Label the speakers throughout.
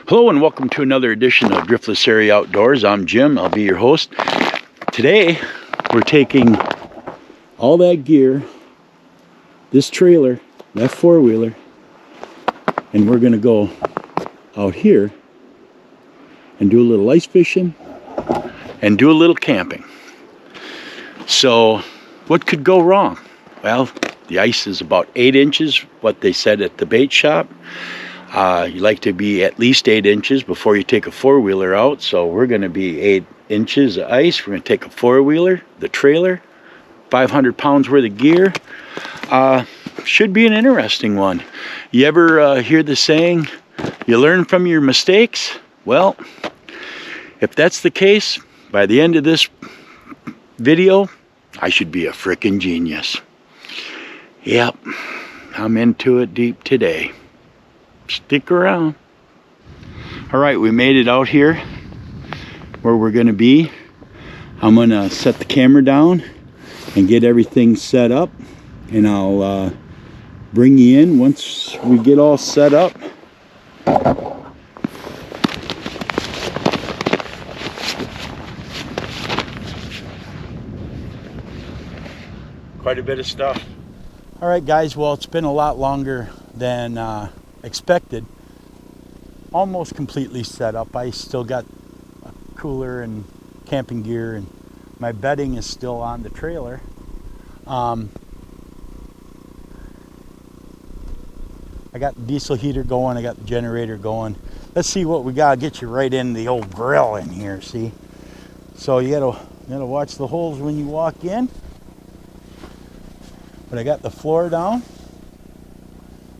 Speaker 1: Hello and welcome to another edition of Driftless Area Outdoors. I'm Jim, I'll be your host. Today we're taking all that gear, this trailer, that four-wheeler, and we're going to go out here and do a little ice fishing and do a little camping. So what could go wrong? Well, the ice is about 8 inches, what they said at the bait shop. You like to be at least 8 inches before you take a four-wheeler out. So we're going to be 8 inches of ice. We're going to take a four-wheeler, the trailer, 500 pounds worth of gear. Should be an interesting one. You ever hear the saying, you learn from your mistakes? Well, if that's the case, by the end of this video, I should be a frickin' genius. Yep, I'm into it deep today. Stick around. All right, we made it out here where we're going to be. I'm going to set the camera down and get everything set up, and I'll bring you in once we get all set up. Quite a bit of stuff. All right, guys, well, it's been a lot longer than expected. Almost completely set up. I still got a cooler and camping gear, and my bedding is still on the trailer. I got the diesel heater going, I got the generator going. Let's see what we got. I'll get you right in the old grill in here, see? So you gotta watch the holes when you walk in. But I got the floor down.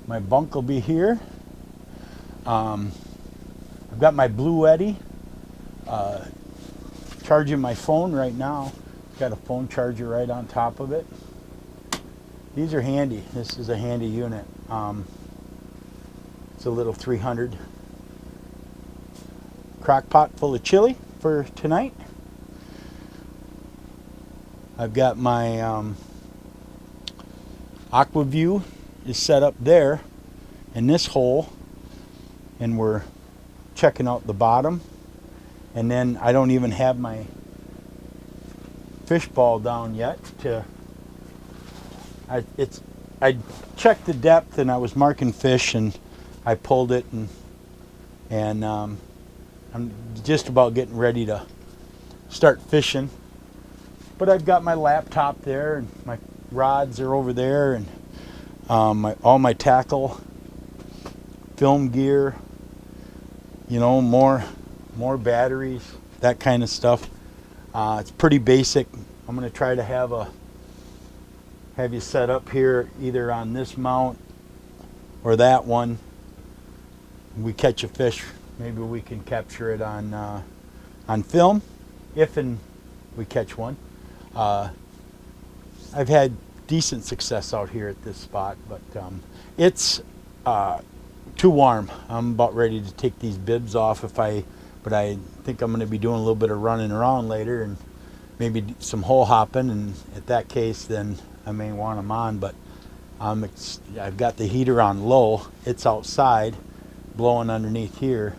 Speaker 1: My bunk will be here. I've got my Blue Eddy charging my phone right now. Got a phone charger right on top of it. These are handy. This is a handy unit. It's a little 300 crock pot full of chili for tonight. I've got my Aqua-Vu is set up there in this hole, and we're checking out the bottom. And then I don't even have my fish ball down yet. I checked the depth and I was marking fish, and I pulled it, and I'm just about getting ready to start fishing. But I've got my laptop there, and my rods are over there, and all my tackle, film gear, you know, more batteries, that kind of stuff. It's pretty basic. I'm going to try to have you set up here either on this mount or that one. We catch a fish, maybe we can capture it on film, if and we catch one. I've had decent success out here at this spot, but it's too warm. I'm about ready to take these bibs off but I think I'm going to be doing a little bit of running around later and maybe some hole hopping, and at that case then I may want them on. But I've got the heater on low. It's outside blowing underneath here,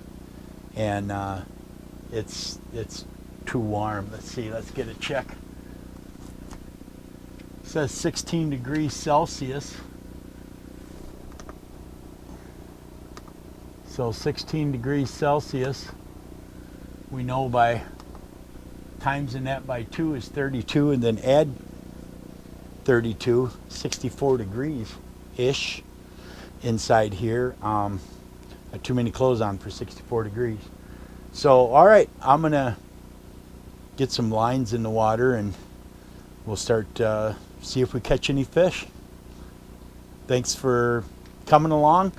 Speaker 1: and it's too warm. Let's see, let's get a check. It says 16 degrees Celsius. So 16 degrees Celsius, we know by timesing that by 2 is 32, and then add 32, 64 degrees-ish inside here. Got too many clothes on for 64 degrees. So, all right, I'm going to get some lines in the water, and we'll start see if we catch any fish. Thanks for coming along.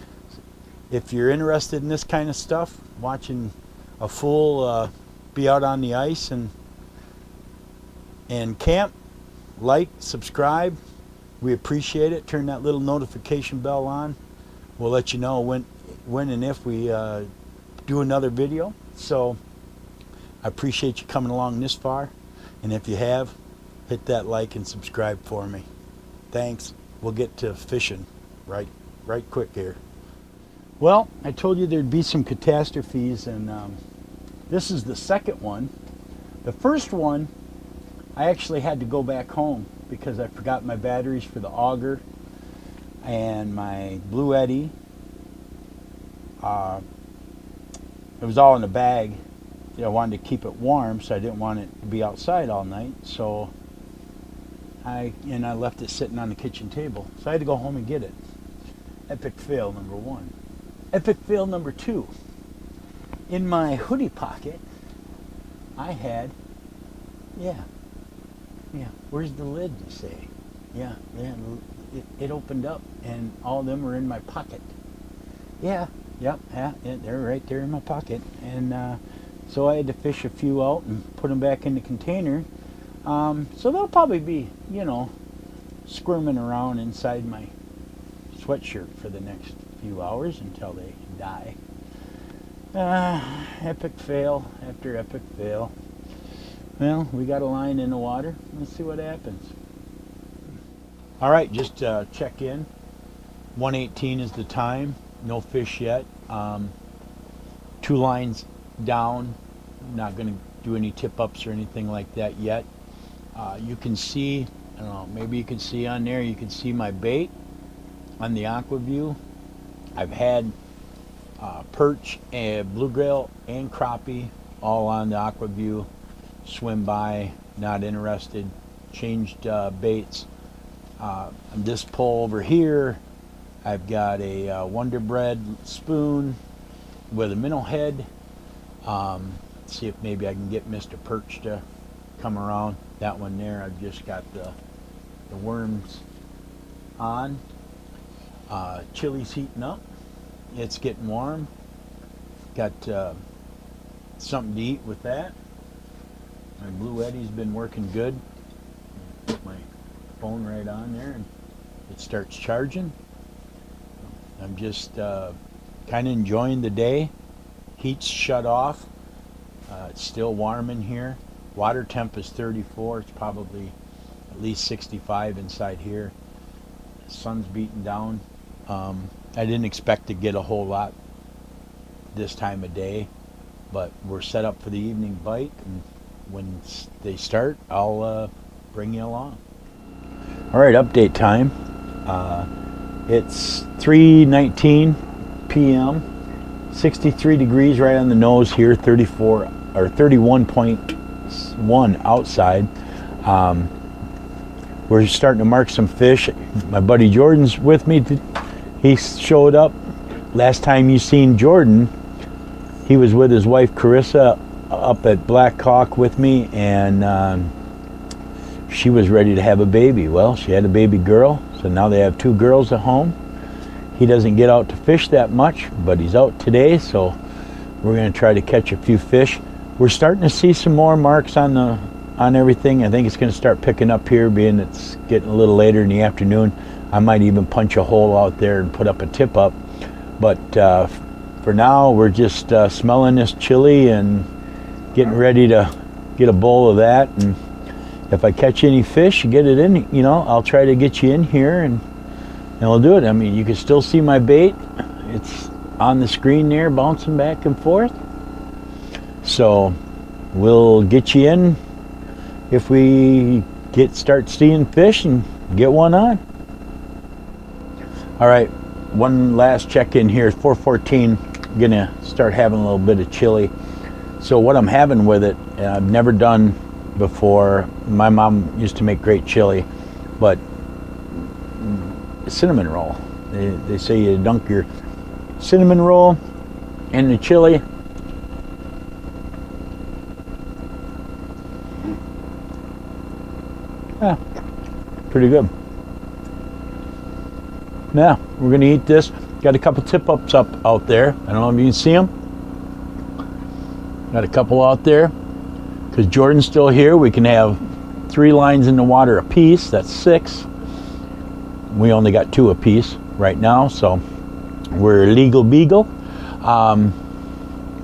Speaker 1: If you're interested in this kind of stuff, watching a fool be out on the ice and camp, like, subscribe. We appreciate it. Turn that little notification bell on. We'll let you know when and if we do another video. So I appreciate you coming along this far, and if you have, hit that like and subscribe for me. Thanks. We'll get to fishing right quick here. Well, I told you there'd be some catastrophes, and this is the second one. The first one, I actually had to go back home because I forgot my batteries for the auger and my Blue Eddy. It was all in a bag. I wanted to keep it warm, so I didn't want it to be outside all night. So I left it sitting on the kitchen table. So I had to go home and get it. Epic fail number one. Epic fail number two. In my hoodie pocket, I had, where's the lid, you say? Yeah, it opened up, and all of them were in my pocket. Yeah, they're right there in my pocket. And so I had to fish a few out and put them back in the container. So they'll probably be, squirming around inside my sweatshirt for the next few hours until they die. Epic fail after epic fail. Well, we got a line in the water. Let's see what happens. All right, just check in. 1:18 is the time. No fish yet. 2 lines down. Not going to do any tip-ups or anything like that yet. You can see, I don't know, maybe you can see on there, you can see my bait on the AquaView. I've had perch and bluegill and crappie all on the AquaView. Swim by, not interested. Changed baits. On this pole over here, I've got a Wonder Bread spoon with a minnow head. See if maybe I can get Mr. Perch to come around. That one there, I've just got the worms on. Chili's heating up. It's getting warm. Got something to eat with that. My Blue Eddy's been working good. Put my phone right on there and it starts charging. I'm just kind of enjoying the day. Heat's shut off. It's still warm in here. Water temp is 34. It's probably at least 65 inside here. The sun's beating down. I didn't expect to get a whole lot this time of day, but we're set up for the evening bite, and when they start, I'll bring you along. All right, update time. It's 3:19 p.m. 63 degrees right on the nose here. 31.1 outside. We're starting to mark some fish. My buddy Jordan's with me. He showed up. Last time you seen Jordan, he was with his wife Carissa up at Black Hawk with me, and she was ready to have a baby. Well, she had a baby girl, so now they have 2 girls at home. He doesn't get out to fish that much, but he's out today, so we're going to try to catch a few fish. We're starting to see some more marks on everything. I think it's going to start picking up here, being it's getting a little later in the afternoon. I might even punch a hole out there and put up a tip up. But for now, we're just smelling this chili and getting ready to get a bowl of that. And if I catch any fish, get it in, I'll try to get you in here and we'll do it. I mean, you can still see my bait. It's on the screen there, bouncing back and forth. So we'll get you in if we start seeing fish and get one on. All right, one last check-in here. 4:14. Gonna start having a little bit of chili. So what I'm having with it, I've never done before. My mom used to make great chili, but cinnamon roll. They say you dunk your cinnamon roll in the chili. Yeah, pretty good. Now we're gonna eat this. Got a couple tip-ups up out there. I don't know if you can see them. Got a couple out there. Because Jordan's still here, we can have 3 lines in the water apiece. That's 6. We only got 2 apiece right now, so we're legal beagle.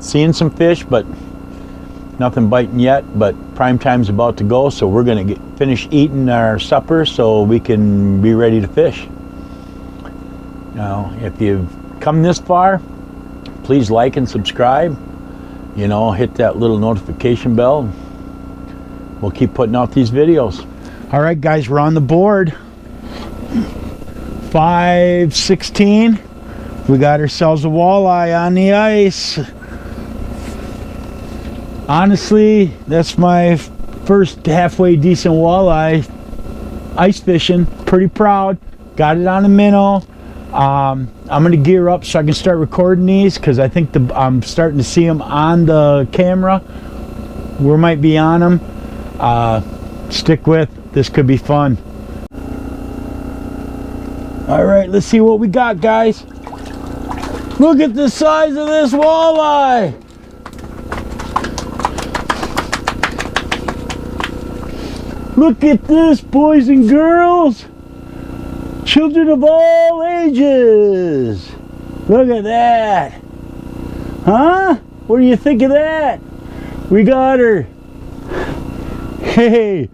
Speaker 1: Seeing some fish, but nothing biting yet. But prime time's about to go, so we're gonna finish eating our supper so we can be ready to fish. Now, if you've come this far, please like and subscribe. You know, hit that little notification bell. We'll keep putting out these videos. All right, guys, we're on the board. 5:16. We got ourselves a walleye on the ice. Honestly, that's my first halfway decent walleye ice fishing. Pretty proud. Got it on a minnow. I'm gonna gear up so I can start recording these, because I think I'm starting to see them on the camera. We might be on them. Stick with. This could be fun. All right, let's see what we got, guys. Look at the size of this walleye. Look at this, boys and girls. Children of all ages. Look at that. Huh? What do you think of that? We got her. Hey.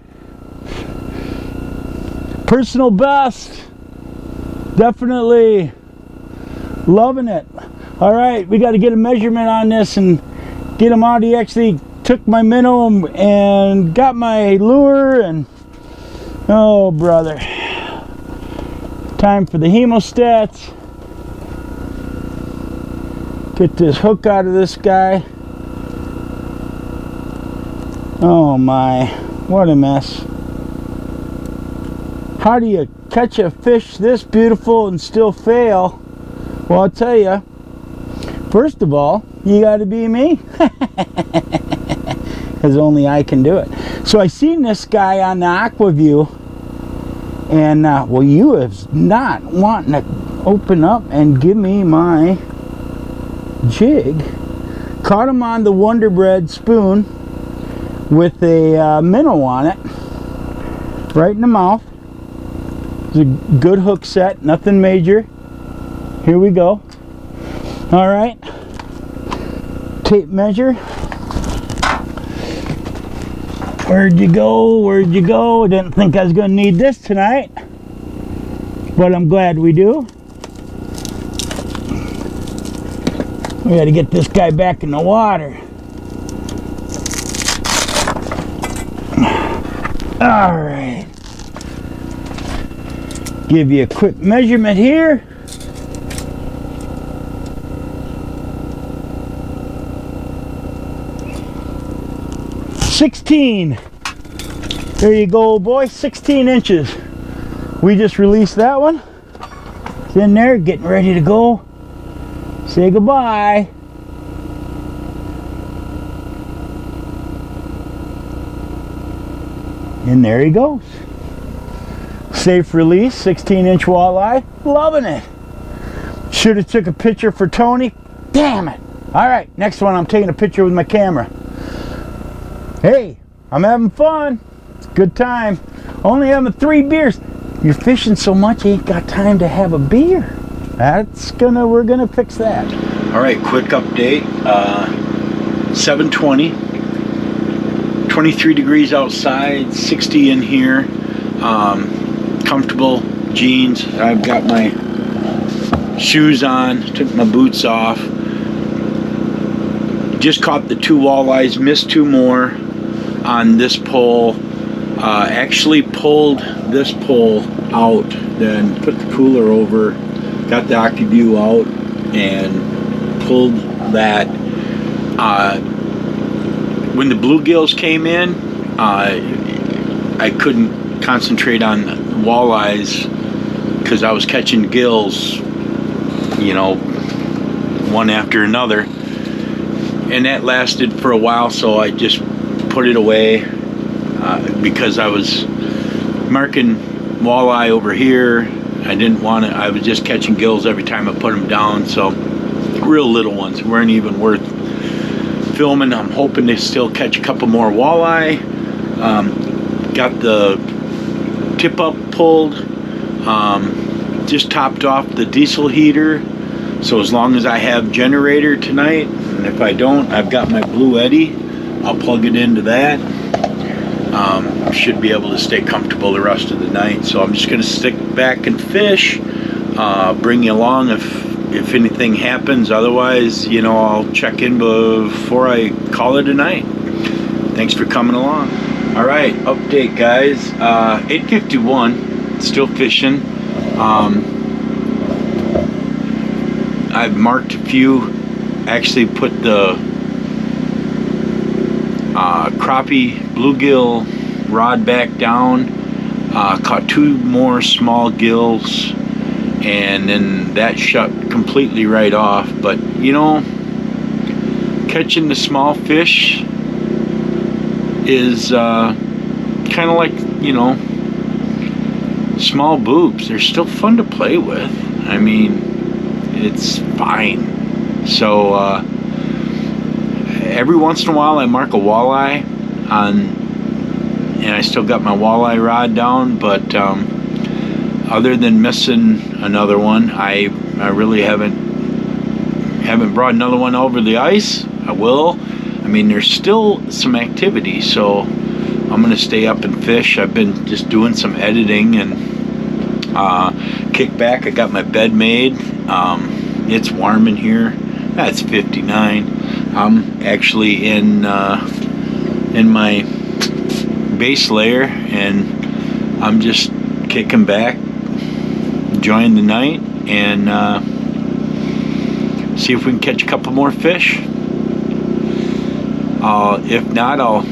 Speaker 1: Personal best. Definitely loving it. All right, we got to get a measurement on this and get him out. He actually took my minnow and got my lure, and oh brother, time for the hemostats. Get this hook out of this guy. Oh my, what a mess. How do you catch a fish this beautiful and still fail? Well, I'll tell you, first of all, you got to be me, because only I can do it. So I seen this guy on the Aqua-Vu, and well, you have not wanting to open up and give me my jig. Caught him on the Wonder Bread spoon with a minnow on it, right in the mouth. It's a good hook set, nothing major. Here we go. All right, tape measure. Where'd you go? Where'd you go? I didn't think I was going to need this tonight, but I'm glad we do. We got to get this guy back in the water. All right. Give you a quick measurement here. There you go, boy. 16 inches. We just released that one. It's in there, getting ready to go. Say goodbye. And there he goes. Safe release, 16-inch walleye. Loving it. Should have took a picture for Tony. Damn it. All right, next one, I'm taking a picture with my camera. Hey, I'm having fun. It's a good time. Only having 3 beers. You're fishing so much, you ain't got time to have a beer. We're gonna fix that. All right, quick update. 7:20. 23 degrees outside, 60 in here. Comfortable jeans. I've got my shoes on, took my boots off. Just caught the 2 walleyes, missed 2 more on this pole. Actually pulled this pole out, then put the cooler over, got the Aqua-Vu out and pulled that. When the bluegills came in, I couldn't concentrate on walleyes because I was catching gills, you know, one after another, and that lasted for a while, so I just put it away because I was marking walleye over here. I didn't want to, I was just catching gills every time I put them down, so real little ones weren't even worth filming. I'm hoping to still catch a couple more walleye. Got the tip up pulled, just topped off the diesel heater, so as long as I have generator tonight, and if I don't, I've got my Blue Eddy. I'll plug it into that. Should be able to stay comfortable the rest of the night, so I'm just going to stick back and fish, bring you along if if anything happens. Otherwise, you know, I'll check in before I call it a night. Thanks for coming along. All right, update, guys. 8:51, still fishing. I've marked a few. Actually put the crappie bluegill rod back down. Caught 2 more small gills, and then that shut completely right off. But you know, catching the small fish is kind of like, you know, small boobs. They're still fun to play with. I mean, it's fine. So every once in a while I mark a walleye on, and I still got my walleye rod down, but other than missing another one, I really haven't brought another one over the ice. I will. I mean, there's still some activity, so I'm gonna stay up and fish. I've been just doing some editing and kick back. I got my bed made. It's warm in here. It's 59. I'm actually in my base layer, and I'm just kicking back, enjoying the night, and see if we can catch a couple more fish. If not, I'll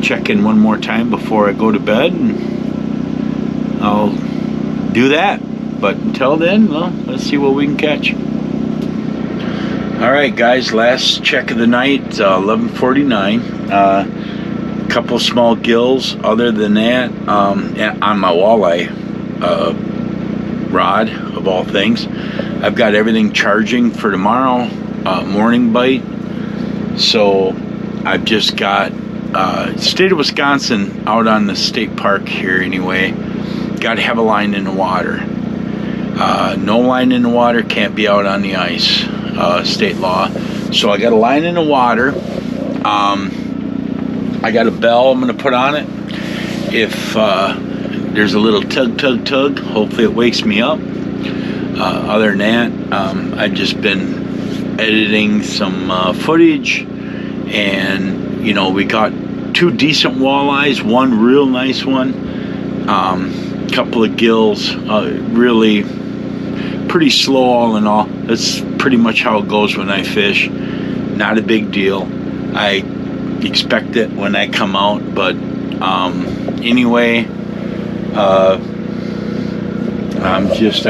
Speaker 1: check in one more time before I go to bed, and I'll do that. But until then, well, let's see what we can catch. All right, guys, last check of the night, 11:49. Couple small gills. Other than that, on my walleye rod, of all things, I've got everything charging for tomorrow morning bite. So I've just got state of Wisconsin out on the state park here anyway. Got to have a line in the water. No line in the water, can't be out on the ice. State law. So I got a line in the water. I got a bell I'm going to put on it. If there's a little tug, tug, tug, hopefully it wakes me up. Other than that, I've just been editing some footage, and you know, we got 2 decent walleyes, one real nice one, couple of gills, really pretty slow all in all. That's pretty much how it goes when I fish. Not a big deal. I expect it when I come out, but anyway, I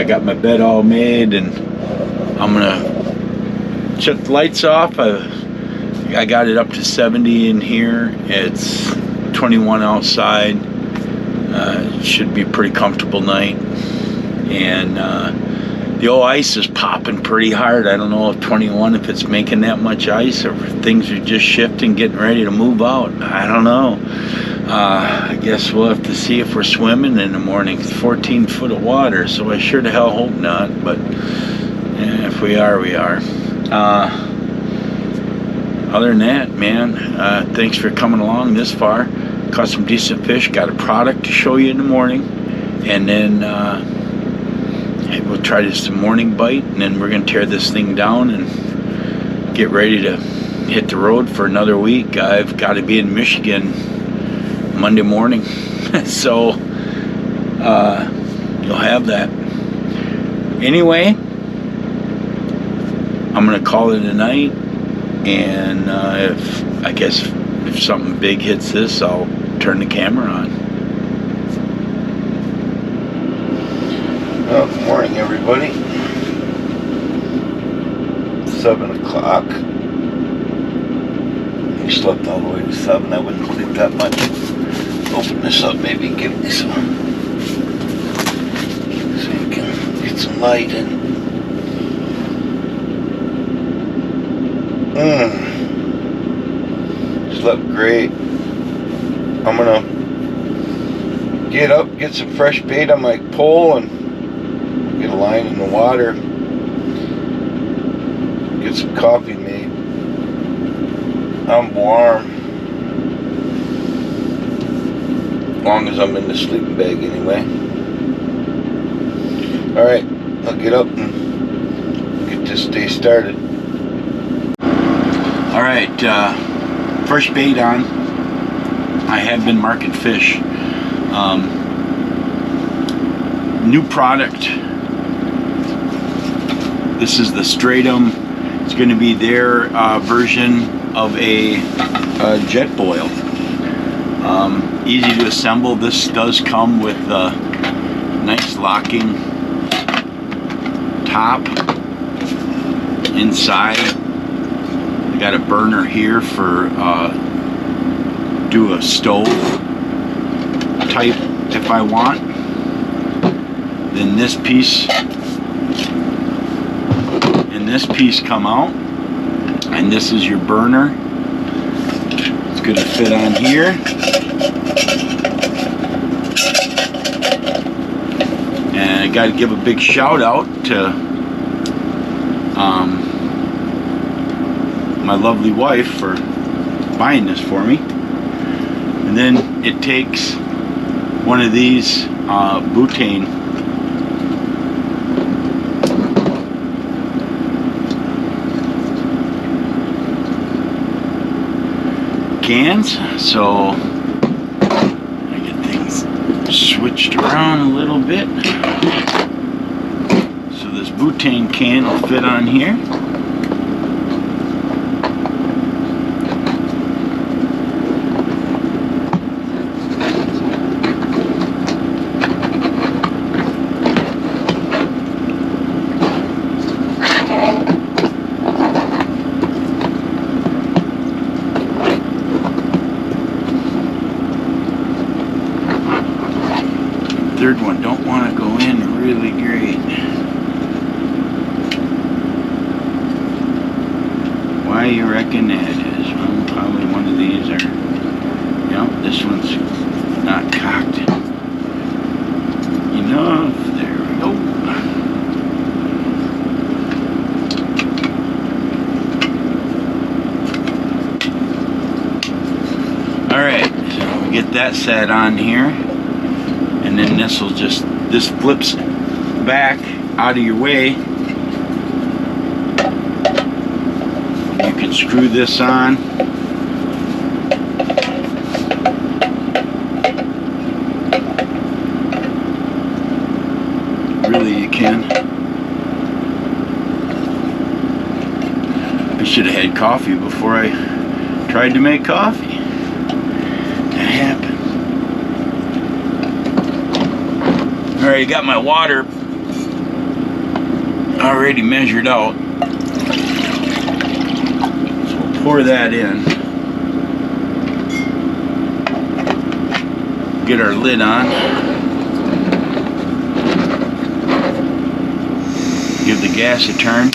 Speaker 1: got my bed all made, and I'm gonna shut the lights off. I got it up to 70 in here. It's 21 outside. Should be a pretty comfortable night, and the old ice is popping pretty hard. I don't know if 21, if it's making that much ice, or if things are just shifting, getting ready to move out. I don't know. I guess we'll have to see if we're swimming in the morning. It's 14 foot of water, so I sure the hell hope not. But if we are, we are. Other than that, man, thanks for coming along this far. Caught some decent fish. Got a product to show you in the morning, and then we'll try this morning bite, and then we're gonna tear this thing down and get ready to hit the road for another week. I've got to be in Michigan Monday morning, so you'll have that. Anyway, I'm gonna call it a night, and if something big hits this, I'll turn the camera on.
Speaker 2: Well, good morning, everybody. 7 o'clock. I slept all the way to 7. I wouldn't sleep that much. Open this up, maybe give me some, so you can get some light in. Slept great. I'm gonna get up, get some fresh bait on my pole, and get a line in the water. Get some coffee made. I'm warm. As long as I'm in the sleeping bag anyway. Alright, I'll get up and to stay started.
Speaker 1: All right, fresh bait on. I have been marking fish. New product. This is the Stratum. It's going to be their version of a Jetboil. Easy to assemble. This does come with a nice locking top inside. I got a burner here for do a stove type if I want. Then this piece and this piece come out, and this is your burner. It's going to fit on here. And I got to give a big shout out to my lovely wife for buying this for me. And then it takes one of these butane cans, so I get things switched around a little bit. So this butane can will fit on here. Third one don't want to go in really great. Why you reckon that is? Well, probably one of these are, yep, this one's not cocked enough. There we go. Alright, so we get that set on here. And then this will just, this flips back out of your way. You can screw this on. Really, you can. I should have had coffee before I tried to make coffee. That happened. Alright, I got my water already measured out. So we'll pour that in. Get our lid on. Give the gas a turn.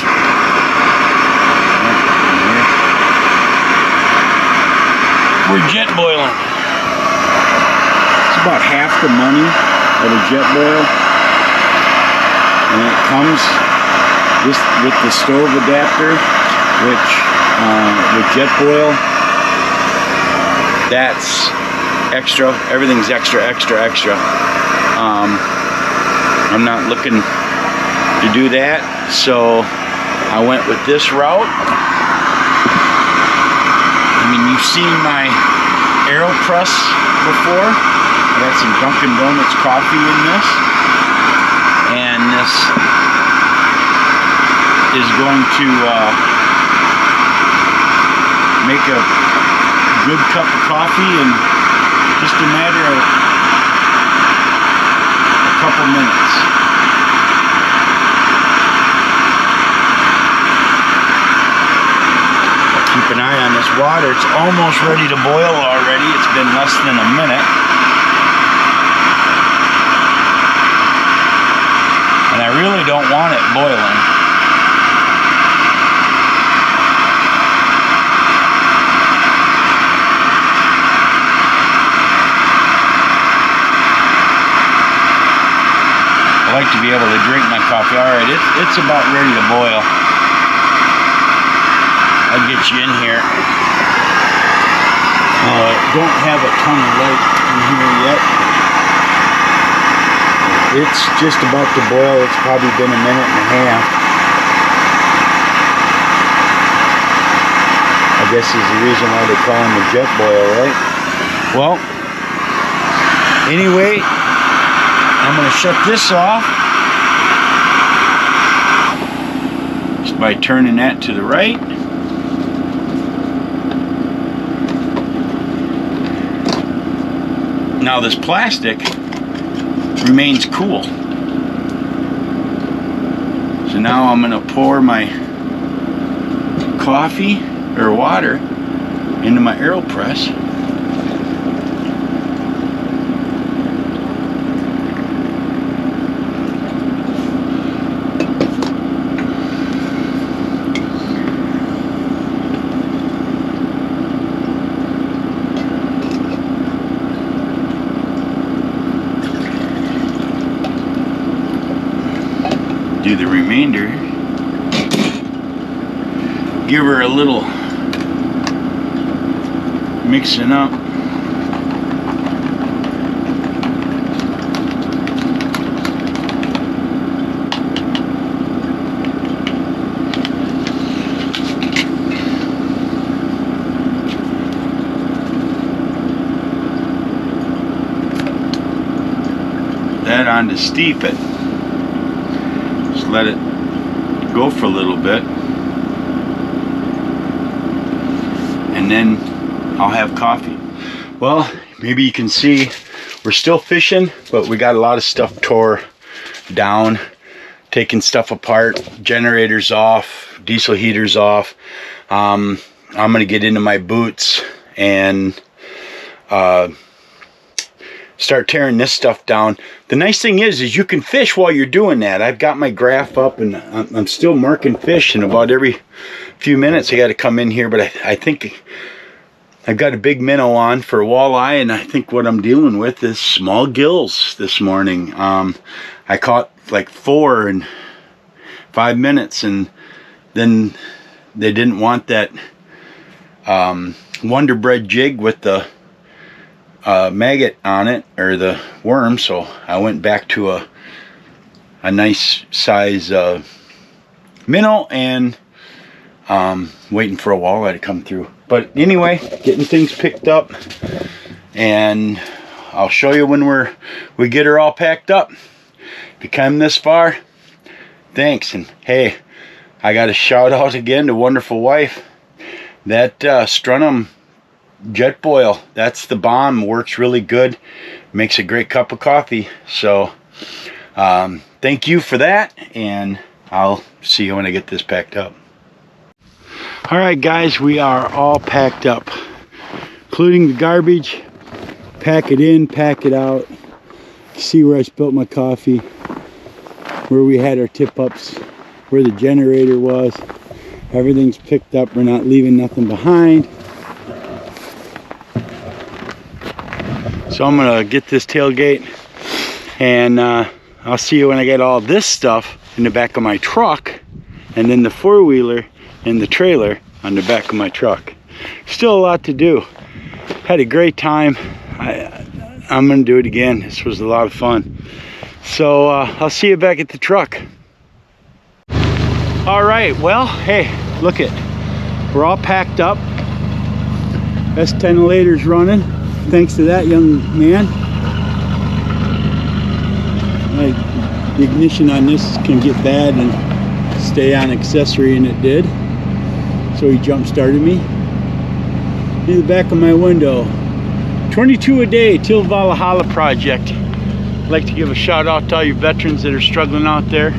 Speaker 1: We're jet boiling. It's about half the money of a Jetboil, and it comes just with the stove adapter, which with Jetboil, that's extra. Everything's extra. I'm not looking to do that, so I went with this route. I mean, you've seen my AeroPress before. I got some Dunkin' Donuts coffee in this, and this is going to make a good cup of coffee in just a matter of a couple minutes. Keep an eye on this water. It's almost ready to boil already. It's been less than a minute. And I really don't want it boiling. I like to be able to drink my coffee. Alright, it's about ready to boil. I'll get you in here. Don't have a ton of light in here yet. It's just about to boil. It's probably been a minute and a half. guess is the reason why they call him a jet boil, right? Well, anyway, I'm going to shut this off just by turning that to the right. Now this plastic remains cool. So now I'm going to pour my coffee or water into my AeroPress. Do the remainder. Give her a little mixing up. That on to steep it. Just let it go for a little bit. And then I'll have coffee. Well, maybe you can see we're still fishing, but we got a lot of stuff tore down, taking stuff apart, generators off, diesel heaters off. I'm gonna get into my boots and start tearing this stuff down. The nice thing is you can fish while you're doing that. I've got my graph up and I'm still marking fish, and about every few minutes I got to come in here, but I think I've got a big minnow on for a walleye, and I think what I'm dealing with is small gills this morning. I caught like 4 in 5 minutes, and then they didn't want that Wonder Bread jig with the maggot on it, or the worm, so I went back to a nice size minnow and waiting for a walleye to come through. But anyway, getting things picked up, and I'll show you when we get her all packed up. If you come this far, thanks. And hey, I got a shout out again to Wonderful Wife. That Strunham jet boil, that's the bomb. Works really good, makes a great cup of coffee. So thank you for that, and I'll see you when I get this packed up. All right guys, we are all packed up, including the garbage. Pack it in, pack it out. See where I spilt my coffee, where we had our tip ups, where the generator was. Everything's picked up. We're not leaving nothing behind. So I'm gonna get this tailgate, and I'll see you when I get all this stuff in the back of my truck, and then the four-wheeler and the trailer on the back of my truck. Still a lot to do. Had a great time. I'm gonna do it again. This was a lot of fun. So I'll see you back at the truck. All right, well, hey, look it. We're all packed up. S10 running. Thanks to that young man. The ignition on this can get bad and stay on accessory, and it did. So he jump started me. In the back of my window, 22 a day Till Valhalla project. I'd like to give a shout out to all you veterans that are struggling out there.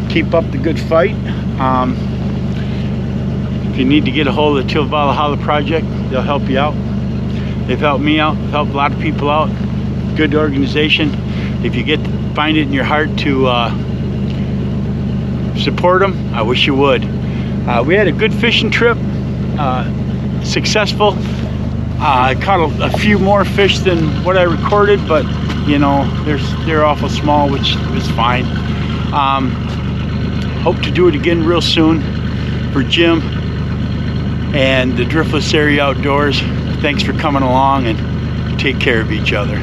Speaker 1: Keep up the good fight. If you need to get a hold of the Till Valhalla project, they'll help you out. They've helped me out, helped a lot of people out. Good organization. If you find it in your heart to support them, I wish you would. We had a good fishing trip, successful. I caught a few more fish than what I recorded, but you know, they're awful small, which is fine. Hope to do it again real soon. For Jim and the Driftless Area Outdoors, thanks for coming along, and take care of each other.